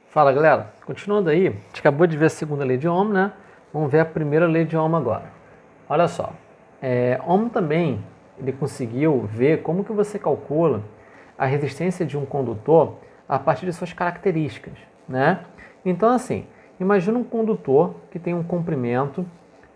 Fala, galera. Continuando aí, a gente acabou de ver a segunda lei de Ohm, né? Vamos ver a primeira lei de Ohm agora. Olha só, Ohm também ele conseguiu ver como que você calcula a resistência de um condutor a partir de suas características, né? Então, assim, imagina um condutor que tem um comprimento,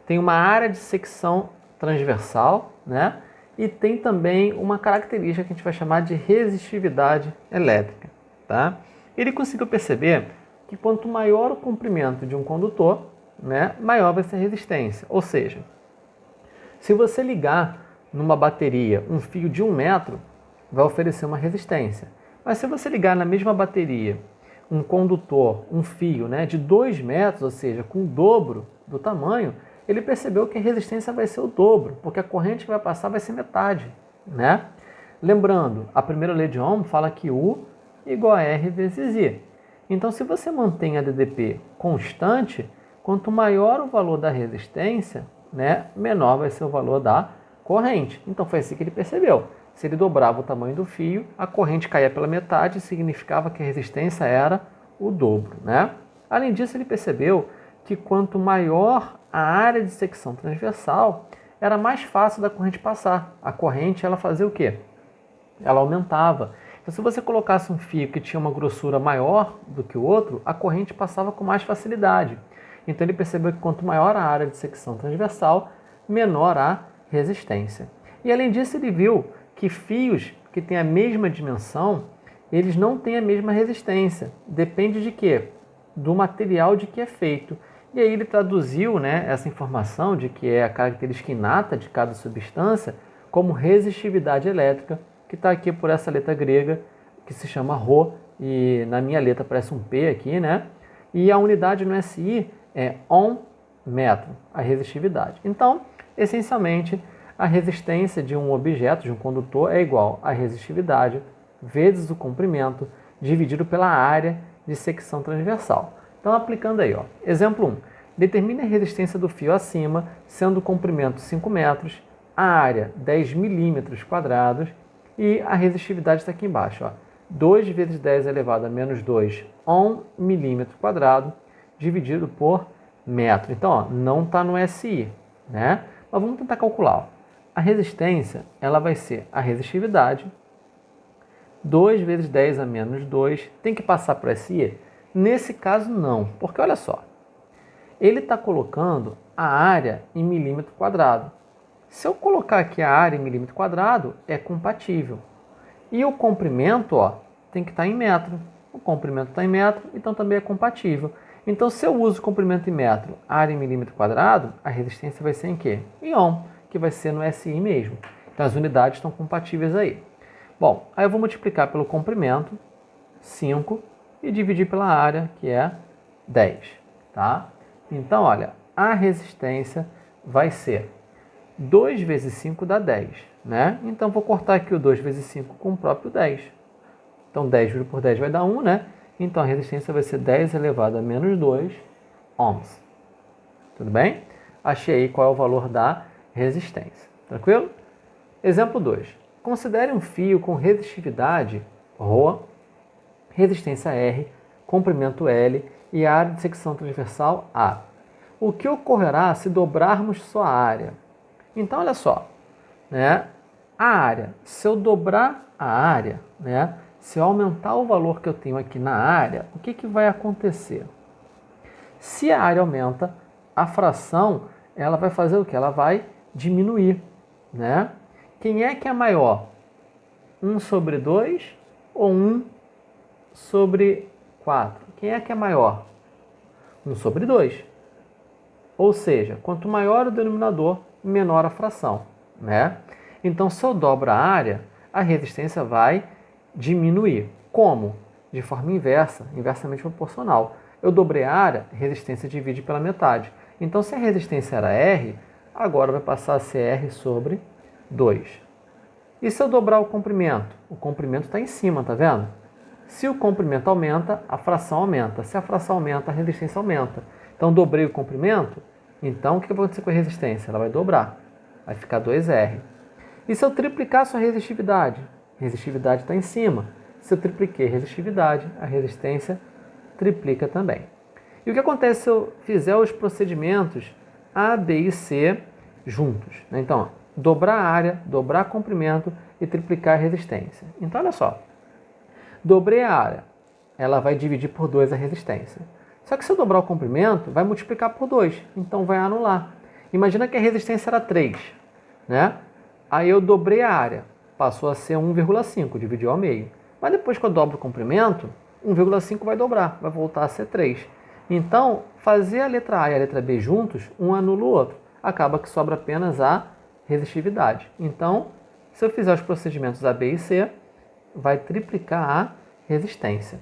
tem uma área de secção transversal, né? E tem também uma característica que a gente vai chamar de resistividade elétrica, tá? Ele conseguiu perceber que quanto maior o comprimento de um condutor, né, maior vai ser a resistência. Ou seja, se você ligar numa bateria um fio de 1 metro, vai oferecer uma resistência. Mas se você ligar na mesma bateria um condutor, um fio, né, de 2 metros, ou seja, com o dobro do tamanho, ele percebeu que a resistência vai ser o dobro, porque a corrente que vai passar vai ser metade, né? Lembrando, a primeira lei de Ohm fala que U igual a R vezes I. Então, se você mantém a DDP constante, quanto maior o valor da resistência, né, menor vai ser o valor da corrente. Então, foi assim que ele percebeu. Se ele dobrava o tamanho do fio, a corrente caía pela metade, significava que a resistência era o dobro, né? Além disso, ele percebeu que quanto maior a área de secção transversal, era mais fácil da corrente passar. A corrente, ela fazia o quê? Ela aumentava. Então, se você colocasse um fio que tinha uma grossura maior do que o outro, a corrente passava com mais facilidade. Então, ele percebeu que quanto maior a área de secção transversal, menor a resistência. E, além disso, ele viu que fios que têm a mesma dimensão, eles não têm a mesma resistência. Depende de quê? Do material de que é feito. E aí ele traduziu, né, essa informação de que é a característica inata de cada substância como resistividade elétrica, que está aqui por essa letra grega, que se chama Rho, e na minha letra parece um P aqui, né? E a unidade no SI é Ohm metro, a resistividade. Então, essencialmente, a resistência de um objeto, de um condutor, é igual à resistividade vezes o comprimento dividido pela área de secção transversal. Então, aplicando aí, ó. Exemplo 1. Determine a resistência do fio acima, sendo o comprimento 5 metros, a área 10 milímetros quadrados e a resistividade está aqui embaixo, ó. 2 vezes 10 elevado a menos 2 Ohm milímetro quadrado dividido por metro. Então, ó, não está no SI, né? Mas vamos tentar calcular, ó. A resistência, ela vai ser a resistividade 2 vezes 10 a menos 2, tem que passar para o SI? Nesse caso, não, porque olha só, ele está colocando a área em milímetro quadrado. Se eu colocar aqui a área em milímetro quadrado, é compatível. E o comprimento, ó, tem que estar em metro. O comprimento está em metro, então também é compatível. Então, se eu uso o comprimento em metro, área em milímetro quadrado, a resistência vai ser em quê? Em Ohm, que vai ser no SI mesmo. Então, as unidades estão compatíveis aí. Bom, aí eu vou multiplicar pelo comprimento, 5, e dividir pela área, que é 10, tá? Então, olha, a resistência vai ser 2 vezes 5 dá 10, né? Então, vou cortar aqui o 2 vezes 5 com o próprio 10. Então, 10 dividido por 10 vai dar 1, né? Então, a resistência vai ser 10 elevado a menos 2 ohms. Tudo bem? Achei aí qual é o valor da resistência. Tranquilo? Exemplo 2. Considere um fio com resistividade Rho, resistência R, comprimento L e área de secção transversal A. O que ocorrerá se dobrarmos sua área? Então, olha só, né? A área, se eu dobrar a área, né? Se eu aumentar o valor que eu tenho aqui na área, o que vai acontecer? Se a área aumenta, a fração ela vai fazer o que? Ela vai diminuir, né? Quem é que é maior? 1 sobre 2 ou 1 sobre 4? Quem é que é maior? 1 sobre 2. Ou seja, quanto maior o denominador, menor a fração, né? Então, se eu dobro a área, a resistência vai diminuir. Como? De forma inversa, inversamente proporcional. Eu dobrei a área, a resistência divide pela metade. Então, se a resistência era R, agora vai passar a ser R sobre 2. E se eu dobrar o comprimento? O comprimento está em cima, tá vendo? Se o comprimento aumenta, a fração aumenta. Se a fração aumenta, a resistência aumenta. Então, dobrei o comprimento, então o que vai acontecer com a resistência? Ela vai dobrar, vai ficar 2R. E se eu triplicar a sua resistividade? A resistividade está em cima. Se eu tripliquei a resistividade, a resistência triplica também. E o que acontece se eu fizer os procedimentos A, B e C juntos? Então, dobrar a área, dobrar comprimento e triplicar a resistência. Então, olha só. Dobrei a área, ela vai dividir por 2 a resistência. Só que se eu dobrar o comprimento, vai multiplicar por 2, então vai anular. Imagina que a resistência era 3, né? Aí eu dobrei a área, passou a ser 1,5, dividiu ao meio. Mas depois que eu dobro o comprimento, 1,5 vai dobrar, vai voltar a ser 3. Então, fazer a letra A e a letra B juntos, um anula o outro. Acaba que sobra apenas a resistividade. Então, se eu fizer os procedimentos A, B e C, vai triplicar a resistência.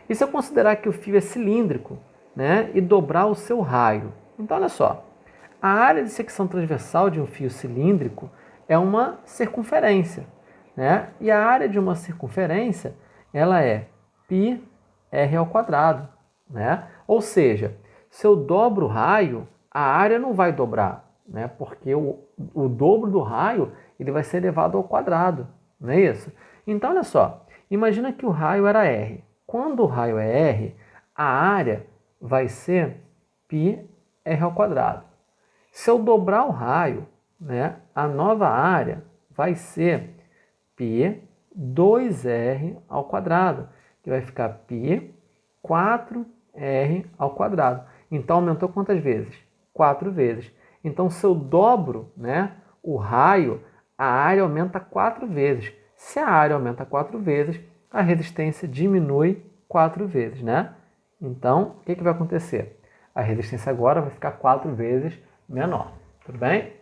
E se eu considerar que o fio é cilíndrico, né, e dobrar o seu raio? Então, olha só, a área de secção transversal de um fio cilíndrico é uma circunferência, né? E a área de uma circunferência, ela é πr ao quadrado, né? Ou seja, se eu dobro o raio, a área não vai dobrar, né? Porque o dobro do raio ele vai ser elevado ao quadrado, não é isso? Então, olha só, imagina que o raio era R. Quando o raio é R, a área vai ser πr ao quadrado. Se eu dobrar o raio, né, a nova área vai ser π 2r ao quadrado, que vai ficar π 4r ao quadrado. Então, aumentou quantas vezes? 4 vezes. Então, se eu dobro, né, o raio, a área aumenta 4 vezes. Se a área aumenta 4 vezes, a resistência diminui 4 vezes, né? Então, o que vai acontecer? A resistência agora vai ficar 4 vezes menor. Tudo bem?